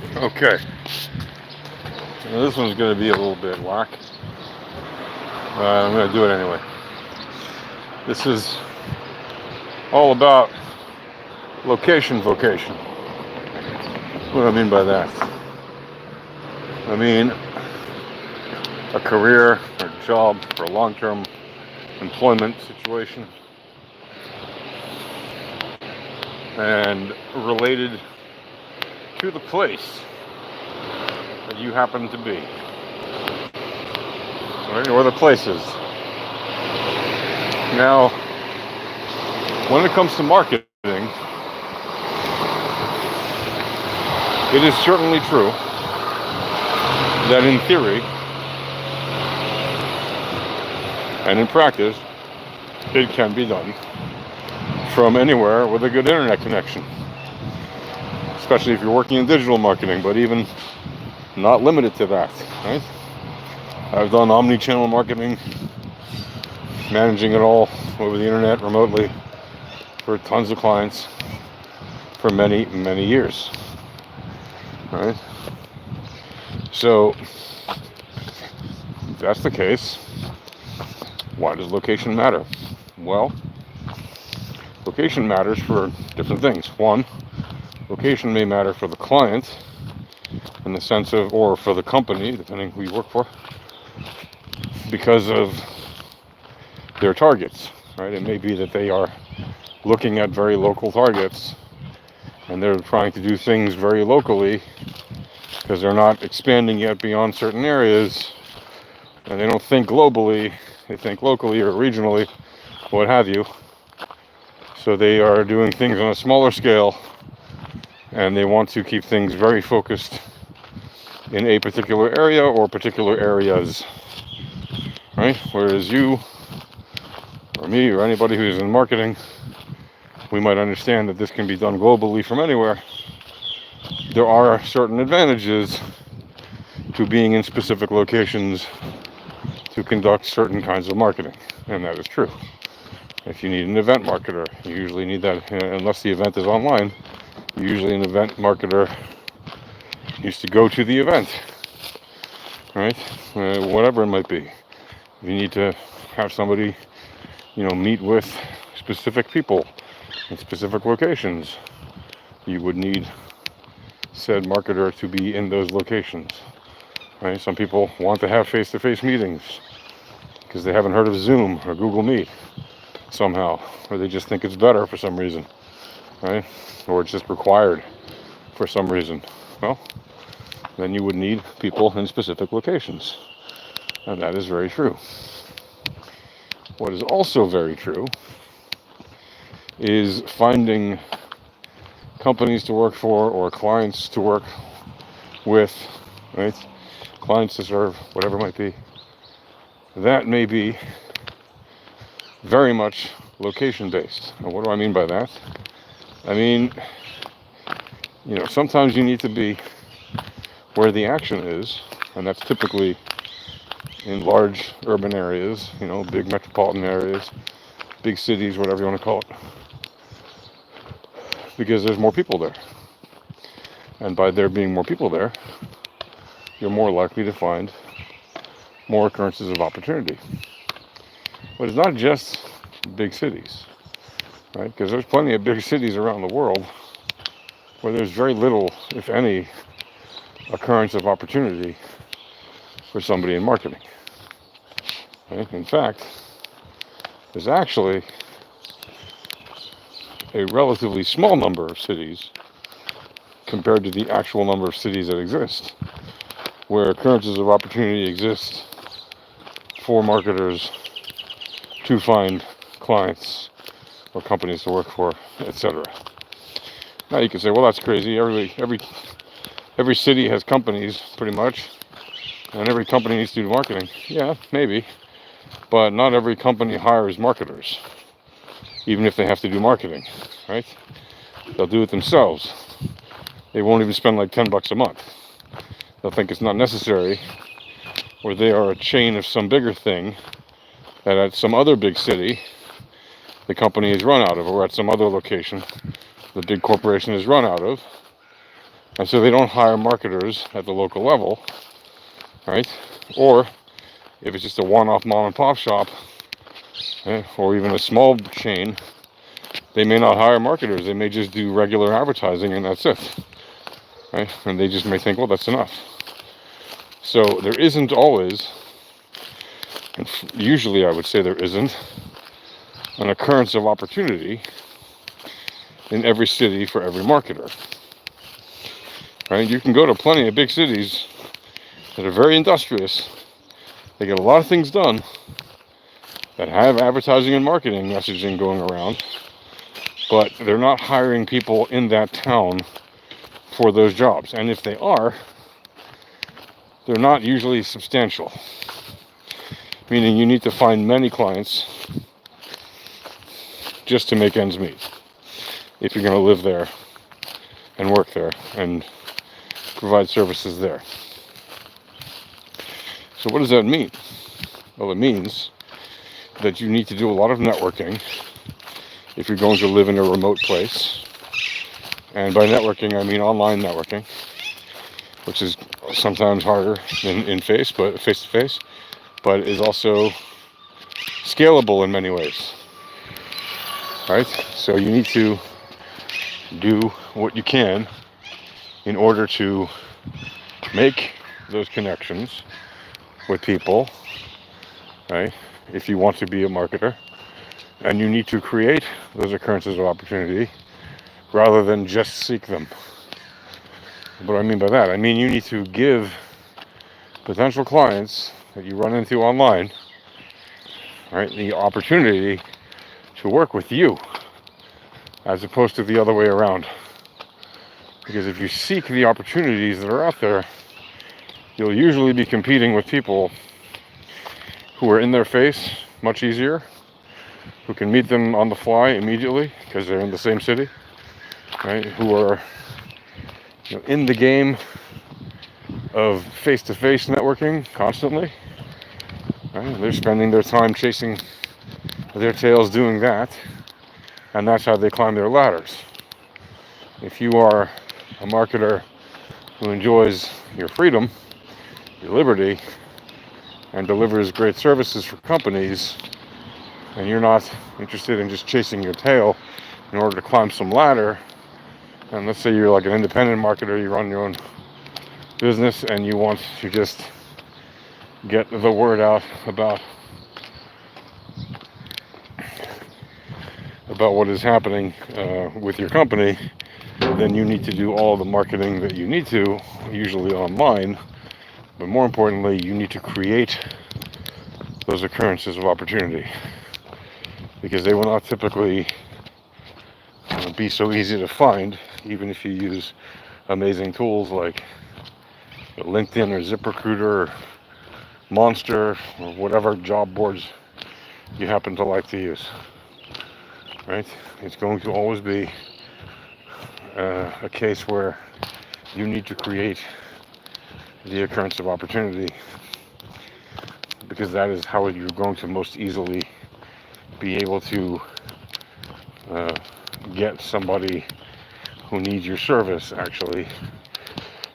Okay, now this one's going to be a little bit whack, but I'm going to do it anyway. This is all about location vocation. What do I mean by that? I mean a career or job or a long-term employment situation and related to the place that you happen to be, right? Or the places. Now, when it comes to marketing, it is certainly true that in theory and in practice, it can be done from anywhere with a good internet connection, especially if you're working in digital marketing, but even not limited to that, right? I've done omni-channel marketing, managing it all over the internet remotely for tons of clients for many, many years, right? So, if that's the case, why does location matter? Well, location matters for different things. One, location may matter for the client in the sense of, or for the company, depending who you work for, because of their targets, right? It may be that they are looking at very local targets and they're trying to do things very locally because they're not expanding yet beyond certain areas, and they don't think globally, they think locally or regionally, what have you. So they are doing things on a smaller scale and they want to keep things very focused in a particular area or particular areas, right? Whereas you or me or anybody who's in marketing, we might understand that this can be done globally from anywhere. There are certain advantages to being in specific locations to conduct certain kinds of marketing, and that is true. If you need an event marketer, you usually need that, unless the event is online, usually an event marketer needs to go to the event, right? Whatever it might be. If you need to have somebody, meet with specific people in specific locations, you would need said marketer to be in those locations, right? Some people want to have face-to-face meetings because they haven't heard of Zoom or Google Meet somehow, or they just think it's better for some reason, right? Or it's just required for some reason. Well, then you would need people in specific locations, and that is very true. What is also very true is finding companies to work for or clients to work with, right? Clients to serve, whatever it might be. That may be very much location based. And what do I mean by that? I mean, sometimes you need to be where the action is, and that's typically in large urban areas, big metropolitan areas, big cities, whatever you want to call it, because there's more people there. And by there being more people there, you're more likely to find more occurrences of opportunity. But it's not just big cities, right? Because there's plenty of big cities around the world where there's very little, if any, occurrence of opportunity for somebody in marketing. Right? In fact, there's actually a relatively small number of cities compared to the actual number of cities that exist, where occurrences of opportunity exist for marketers to find clients or companies to work for, etc. Now you can say, well, that's crazy. Every city has companies, pretty much, and every company needs to do marketing. Yeah, maybe, but not every company hires marketers, even if they have to do marketing, right? They'll do it themselves. They won't even spend like $10 a month. They'll think it's not necessary, or they are a chain of some bigger thing that at some other big city the company is run out of, or at some other location the big corporation is run out of, And so they don't hire marketers at the local level, right? Or if it's just a one-off mom and pop shop, or even a small chain, they may not hire marketers. They may just do regular advertising and that's it, right? And they just may think, well, that's enough. So there isn't always, and usually I would say there isn't, an occurrence of opportunity in every city for every marketer, right? You can go to plenty of big cities that are very industrious. They get a lot of things done that have advertising and marketing messaging going around, but they're not hiring people in that town for those jobs. And if they are, they're not usually substantial, meaning you need to find many clients just to make ends meet if you're going to live there and work there and provide services there. So what does that mean? Well, it means that you need to do a lot of networking if you're going to live in a remote place. And by networking, I mean online networking, which is sometimes harder than in face-to-face, but is also scalable in many ways, right? So you need to do what you can in order to make those connections with people, right? If you want to be a marketer, and you need to create those occurrences of opportunity rather than just seek them. What do I mean by that? I mean you need to give potential clients that you run into online, right, the opportunity to work with you as opposed to the other way around. Because if you seek the opportunities that are out there, you'll usually be competing with people who are in their face much easier, who can meet them on the fly immediately because they're in the same city, right? Who are in the game of face-to-face networking constantly, right? They're spending their time chasing their tails doing that, and that's how they climb their ladders. If you are a marketer who enjoys your freedom, your liberty, and delivers great services for companies, and you're not interested in just chasing your tail in order to climb some ladder, and let's say you're like an independent marketer, you run your own business and you want to just get the word out about what is happening with your company, then you need to do all the marketing that you need to, usually online. But more importantly, you need to create those occurrences of opportunity, because they will not typically be so easy to find, even if you use amazing tools like LinkedIn or ZipRecruiter or Monster or whatever job boards you happen to like to use, right? It's going to always be a case where you need to create the occurrence of opportunity, because that is how you're going to most easily be able to get somebody who needs your service actually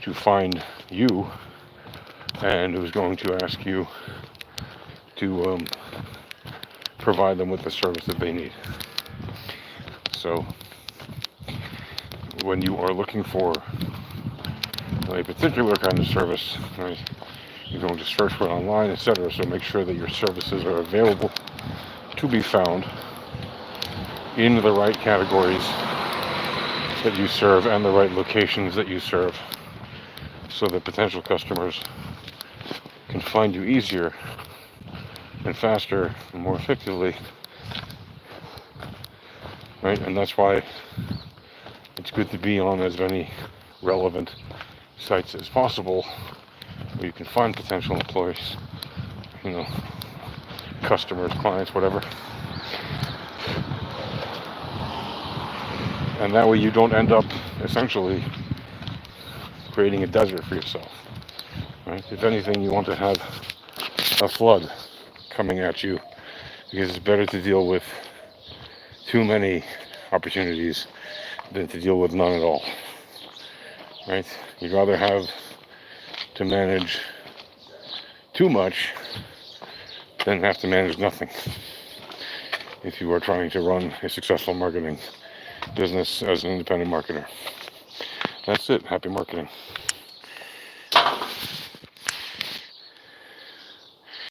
to find you, and who's going to ask you to provide them with the service that they need. So when you are looking for a particular kind of service, right, you're going to search for it online, etc. So make sure that your services are available to be found in the right categories that you serve and the right locations that you serve, so that potential customers can find you easier and faster and more effectively, right? And that's why it's good to be on as many relevant sites as possible where you can find potential employees, customers, clients, whatever. And that way you don't end up essentially creating a desert for yourself, right? If anything, you want to have a flood coming at you, because it's better to deal with too many opportunities than to deal with none at all, right? You'd rather have to manage too much than have to manage nothing if you are trying to run a successful marketing business as an independent marketer. That's it. Happy marketing.